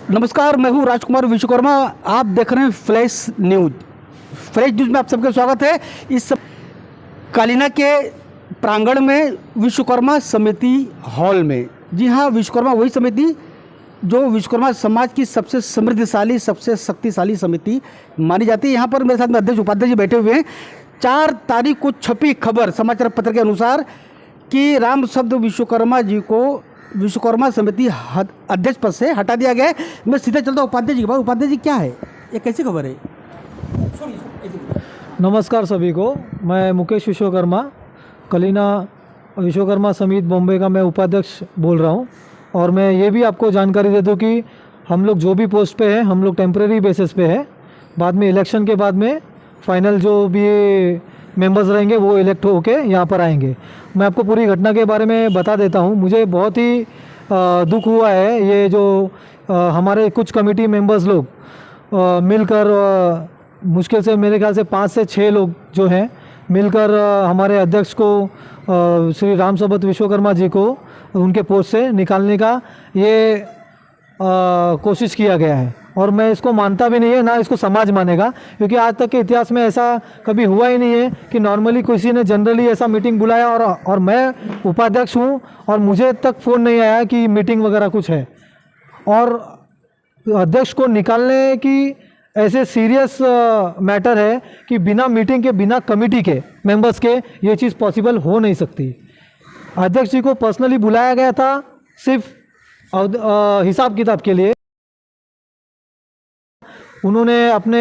नमस्कार, मैं हूं राजकुमार विश्वकर्मा। आप देख रहे हैं फ्लैश न्यूज। फ्लैश न्यूज में आप सबका स्वागत है। इस कालीना के प्रांगण में विश्वकर्मा समिति हॉल में, जी हां, विश्वकर्मा वही समिति जो विश्वकर्मा समाज की सबसे समृद्धशाली, सबसे शक्तिशाली समिति मानी जाती है। यहाँ पर मेरे साथ में अध्यक्ष उपाध्यक्ष जी बैठे हुए हैं। 4 तारीख को छपी खबर समाचार पत्र के अनुसार कि राम शब्द विश्वकर्मा जी को विश्वकर्मा समिति अध्यक्ष पद से हटा दिया गया है। मैं सीधे चलता हूँ उपाध्यक्ष जी के पास। उपाध्यक्ष जी, क्या है ये, कैसी खबर है? नमस्कार सभी को। मैं मुकेश विश्वकर्मा, कलीना विश्वकर्मा समिति बॉम्बे का मैं उपाध्यक्ष बोल रहा हूँ। और मैं ये भी आपको जानकारी दे दूँ कि हम लोग जो भी पोस्ट पे हैं, हम लोग टेम्परेरी बेसिस पे है। बाद में इलेक्शन के बाद में फाइनल जो भी मेंबर्स रहेंगे वो इलेक्ट होके यहाँ पर आएंगे। मैं आपको पूरी घटना के बारे में बता देता हूँ। मुझे बहुत ही दुख हुआ है। ये जो हमारे कुछ कमेटी मेंबर्स लोग मिलकर मुश्किल से मेरे ख्याल से 5 से 6 लोग जो हैं मिलकर हमारे अध्यक्ष को श्री राम शब्द विश्वकर्मा जी को उनके पोस्ट से निकालने का ये कोशिश किया गया है। और मैं इसको मानता भी नहीं है, ना इसको समाज मानेगा, क्योंकि आज तक के इतिहास में ऐसा कभी हुआ ही नहीं है कि नॉर्मली किसी ने जनरली ऐसा मीटिंग बुलाया और मैं उपाध्यक्ष हूँ और मुझे तक फ़ोन नहीं आया कि मीटिंग वगैरह कुछ है। और अध्यक्ष को निकालने की ऐसे सीरियस मैटर है कि बिना मीटिंग के, बिना कमेटी के मेंबर्स के ये चीज़ पॉसिबल हो नहीं सकती। अध्यक्ष जी को पर्सनली बुलाया गया था सिर्फ हिसाब किताब के लिए। उन्होंने अपने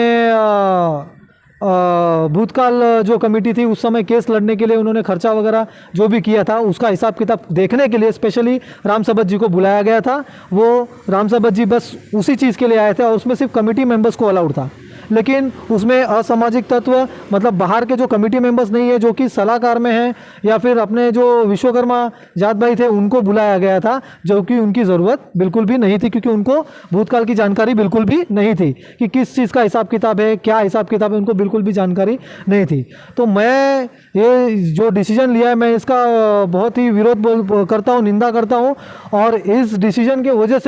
भूतकाल जो कमेटी थी उस समय केस लड़ने के लिए उन्होंने खर्चा वगैरह जो भी किया था उसका हिसाब किताब देखने के लिए स्पेशली राम शब्द जी को बुलाया गया था। वो राम शब्द जी बस उसी चीज़ के लिए आए थे और उसमें सिर्फ कमेटी मेंबर्स को अलाउड था। लेकिन उसमें असामाजिक तत्व, मतलब बाहर के जो कमेटी मेंबर्स नहीं है, जो कि सलाहकार में हैं, या फिर अपने जो विश्वकर्मा जात भाई थे उनको बुलाया गया था, जो कि उनकी ज़रूरत बिल्कुल भी नहीं थी, क्योंकि उनको भूतकाल की जानकारी बिल्कुल भी नहीं थी कि किस चीज़ का हिसाब किताब है, क्या हिसाब किताब है, उनको बिल्कुल भी जानकारी नहीं थी। तो मैं ये जो डिसीजन लिया है, मैं इसका बहुत ही विरोध करता हूँ, निंदा करता हूँ। और इस डिसीजन के वजह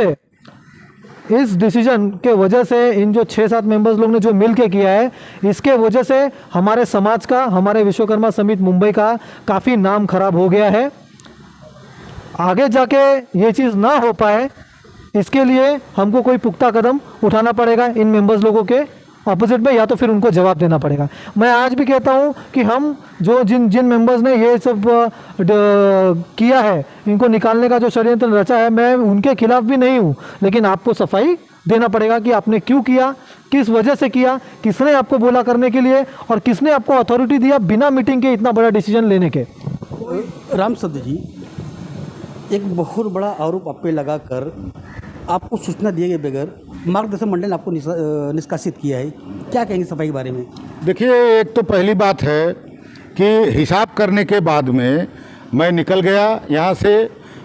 से इन जो 6-7 मेंबर्स लोग ने जो मिल के किया है, इसके वजह से हमारे समाज का, हमारे विश्वकर्मा समिति मुंबई का काफ़ी नाम खराब हो गया है। आगे जाके ये चीज़ ना हो पाए, इसके लिए हमको कोई पुख्ता कदम उठाना पड़ेगा इन मेंबर्स लोगों के अपोजिट में, या तो फिर उनको जवाब देना पड़ेगा। मैं आज भी कहता हूं कि हम जो जिन मेंबर्स ने ये सब किया है, इनको निकालने का जो षड्यंत्र रचा है, मैं उनके खिलाफ भी नहीं हूं, लेकिन आपको सफाई देना पड़ेगा कि आपने क्यों किया, किस वजह से किया, किसने आपको बोला करने के लिए, और किसने आपको अथॉरिटी दिया बिना मीटिंग के इतना बड़ा डिसीजन लेने के। राम शब्द जी, एक बहुत बड़ा आरोप आप पे लगाकर आपको सूचना दिए गए बगैर मार्गदर्शन मंडल ने आपको निष्कासित किया है। क्या कहेंगे सफाई के बारे में? देखिए, एक तो पहली बात है कि हिसाब करने के बाद में मैं निकल गया यहाँ से।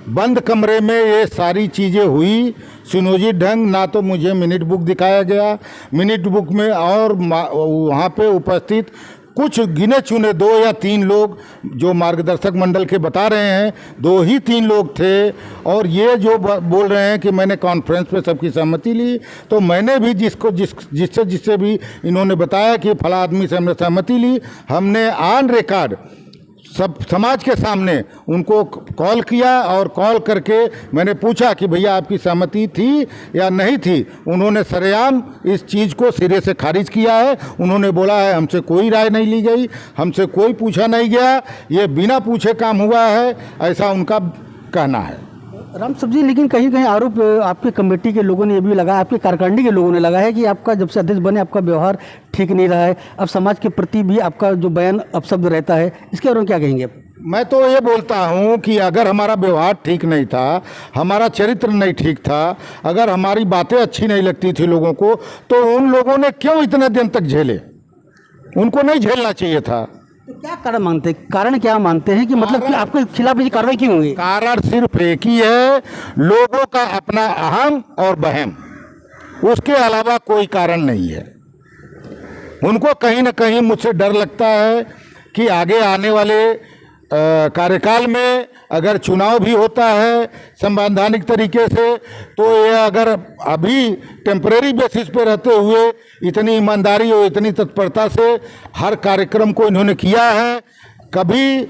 बंद कमरे में ये सारी चीज़ें हुई सुनियोजित ढंग। ना तो मुझे मिनट बुक दिखाया गया, मिनट बुक में और वहाँ पे उपस्थित कुछ गिने चुने 2 या 3 लोग जो मार्गदर्शक मंडल के बता रहे हैं, 2 ही 3 लोग थे। और ये जो बोल रहे हैं कि मैंने कॉन्फ्रेंस पे सबकी सहमति ली, तो मैंने भी जिससे भी इन्होंने बताया कि फला आदमी से हमने सहमति ली, हमने ऑन रिकॉर्ड सब समाज के सामने उनको कॉल किया और कॉल करके मैंने पूछा कि भैया आपकी सहमति थी या नहीं थी। उन्होंने सरेआम इस चीज़ को सिरे से खारिज किया है। उन्होंने बोला है हमसे कोई राय नहीं ली गई, हमसे कोई पूछा नहीं गया, ये बिना पूछे काम हुआ है, ऐसा उनका कहना है। राम शब्द जी, लेकिन कहीं कहीं आरोप आपके कमेटी के लोगों ने ये भी लगाया, आपके कार्यकारिणी के लोगों ने लगाया है कि आपका जब से अध्यक्ष बने आपका व्यवहार ठीक नहीं रहा है, अब समाज के प्रति भी आपका जो बयान अपशब्द रहता है, इसके बारे में क्या कहेंगे? मैं तो ये बोलता हूँ कि अगर हमारा व्यवहार ठीक नहीं था, हमारा चरित्र नहीं ठीक था, अगर हमारी बातें अच्छी नहीं लगती थी लोगों को, तो उन लोगों ने क्यों इतने दिन तक झेले? उनको नहीं झेलना चाहिए था। तो क्या कारण क्या मानते हैं कि मतलब कि आपके खिलाफ ये कार्रवाई क्यों हुई? कारण सिर्फ एक ही है, लोगों का अपना अहम और बहम, उसके अलावा कोई कारण नहीं है। उनको कहीं ना कहीं मुझसे डर लगता है कि आगे आने वाले कार्यकाल में अगर चुनाव भी होता है संवैधानिक तरीके से, तो ये अगर अभी टेम्परेरी बेसिस पे रहते हुए इतनी ईमानदारी और इतनी तत्परता से हर कार्यक्रम को इन्होंने किया है। कभी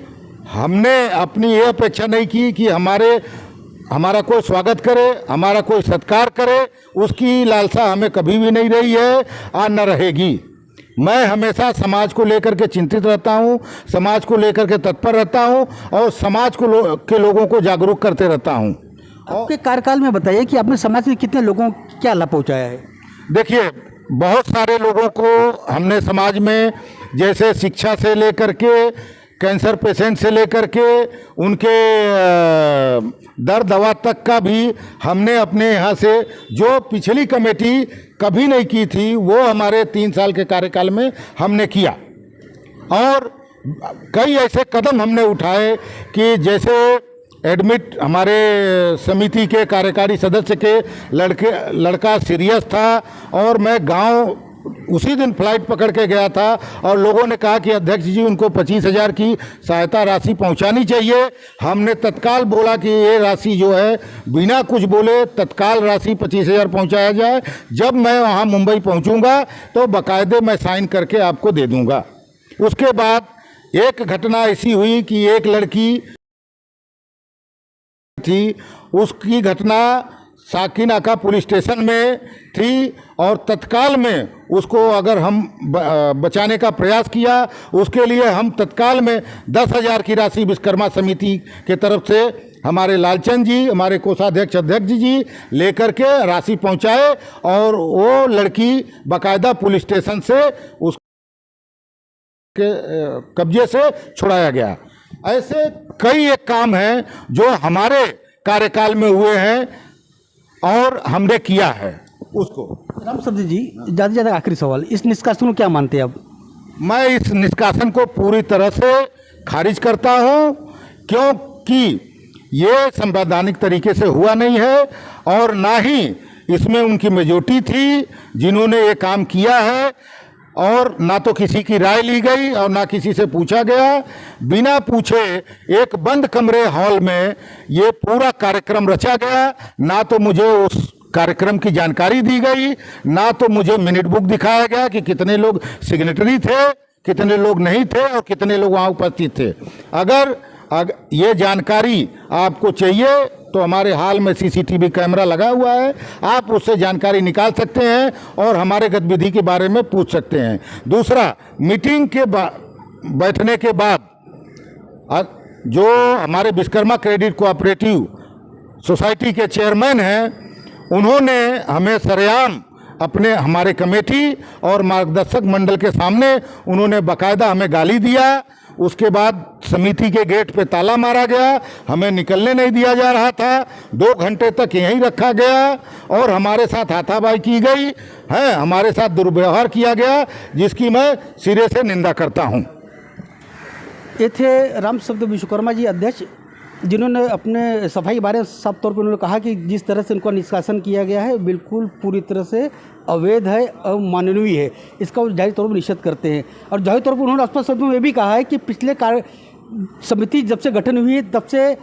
हमने अपनी ये अपेक्षा नहीं की कि हमारा कोई स्वागत करे, हमारा कोई सत्कार करे, उसकी लालसा हमें कभी भी नहीं रही है और न रहेगी। मैं हमेशा समाज को लेकर के चिंतित रहता हूँ, समाज को लेकर के तत्पर रहता हूँ और समाज को के लोगों को जागरूक करते रहता हूँ। आपके कार्यकाल में बताइए कि आपने समाज के कितने लोगों को क्या लाभ पहुँचाया है? देखिए, बहुत सारे लोगों को हमने समाज में, जैसे शिक्षा से लेकर के, कैंसर पेशेंट से लेकर के, उनके दर दवा तक का भी हमने अपने यहाँ से, जो पिछली कमेटी कभी नहीं की थी, वो हमारे 3 साल के कार्यकाल में हमने किया। और कई ऐसे कदम हमने उठाए कि जैसे एडमिट हमारे समिति के कार्यकारी सदस्य के लड़का सीरियस था और मैं गांव उसी दिन फ्लाइट पकड़ के गया था और लोगों ने कहा कि अध्यक्ष जी उनको 25,000 की सहायता राशि पहुंचानी चाहिए। हमने तत्काल बोला कि ये राशि जो है बिना कुछ बोले तत्काल राशि 25,000 पहुंचाया जाए। जब मैं वहां मुंबई पहुंचूंगा तो बाकायदे मैं साइन करके आपको दे दूंगा। उसके बाद एक घटना ऐसी हुई कि एक लड़की थी, उसकी घटना साकिनाका पुलिस स्टेशन में थी और तत्काल में उसको अगर हम बचाने का प्रयास किया, उसके लिए हम तत्काल में 10,000 की राशि विश्वकर्मा समिति के तरफ से हमारे लालचंद जी, हमारे कोषाध्यक्ष अध्यक्ष जी लेकर के राशि पहुंचाए और वो लड़की बाकायदा पुलिस स्टेशन से उसके कब्जे से छुड़ाया गया। ऐसे कई एक काम हैं जो हमारे कार्यकाल में हुए हैं और हमने किया है उसको। राम शब्द जी, ज़्यादा से ज़्यादा आखिरी सवाल, इस निष्कासन को क्या मानते हैं आप? मैं इस निष्कासन को पूरी तरह से खारिज करता हूं, क्योंकि ये संवैधानिक तरीके से हुआ नहीं है और ना ही इसमें उनकी मेजॉरिटी थी जिन्होंने ये काम किया है, और ना तो किसी की राय ली गई और ना किसी से पूछा गया। बिना पूछे एक बंद कमरे हॉल में ये पूरा कार्यक्रम रचा गया। ना तो मुझे उस कार्यक्रम की जानकारी दी गई, ना तो मुझे मिनट बुक दिखाया गया कि कितने लोग सिग्नेटरी थे, कितने लोग नहीं थे और कितने लोग वहाँ उपस्थित थे। अगर ये जानकारी आपको चाहिए तो हमारे हाल में CCTV कैमरा लगा हुआ है, आप उससे जानकारी निकाल सकते हैं और हमारे गतिविधि के बारे में पूछ सकते हैं। दूसरा, मीटिंग के बैठने के बाद जो हमारे विश्वकर्मा क्रेडिट कोऑपरेटिव सोसाइटी के चेयरमैन हैं, उन्होंने हमें सरेआम हमारे कमेटी और मार्गदर्शक मंडल के सामने उन्होंने बाकायदा हमें गाली दिया। उसके बाद समिति के गेट पे ताला मारा गया, हमें निकलने नहीं दिया जा रहा था, 2 घंटे तक यहीं रखा गया और हमारे साथ हाथापाई की गई है, हमारे साथ दुर्व्यवहार किया गया, जिसकी मैं सिरे से निंदा करता हूं। ये थे राम शब्द विश्वकर्मा जी, अध्यक्ष, जिन्होंने अपने सफाई के बारे में साफ तौर पर उन्होंने कहा कि जिस तरह से उनका निष्कासन किया गया है बिल्कुल पूरी तरह से अवैध है, अमानवीय है, इसका वो जाहिर तौर पर निषेध करते हैं। और जाहिर तौर पर उन्होंने स्पष्ट शब्दों में ये भी कहा है कि पिछले समिति जब से गठन हुई है तब से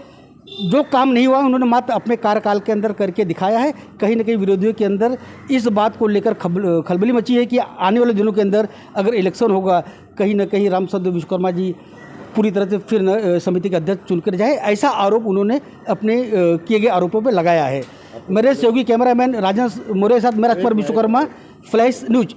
जो काम नहीं हुआ उन्होंने मात्र अपने कार्यकाल के अंदर करके दिखाया है। कहीं ना कहीं विरोधियों के अंदर इस बात को लेकर खलबली मची है कि आने वाले दिनों के अंदर अगर इलेक्शन होगा, कहीं ना कहीं राम शब्द विश्वकर्मा जी पूरी तरह से फिर समिति के अध्यक्ष चुनकर जाए, ऐसा आरोप उन्होंने अपने किए गए आरोपों पर लगाया है। मेरे सहयोगी कैमरामैन राजेश मौर्य के साथ मेरा विश्वकर्मा, फ्लैश न्यूज।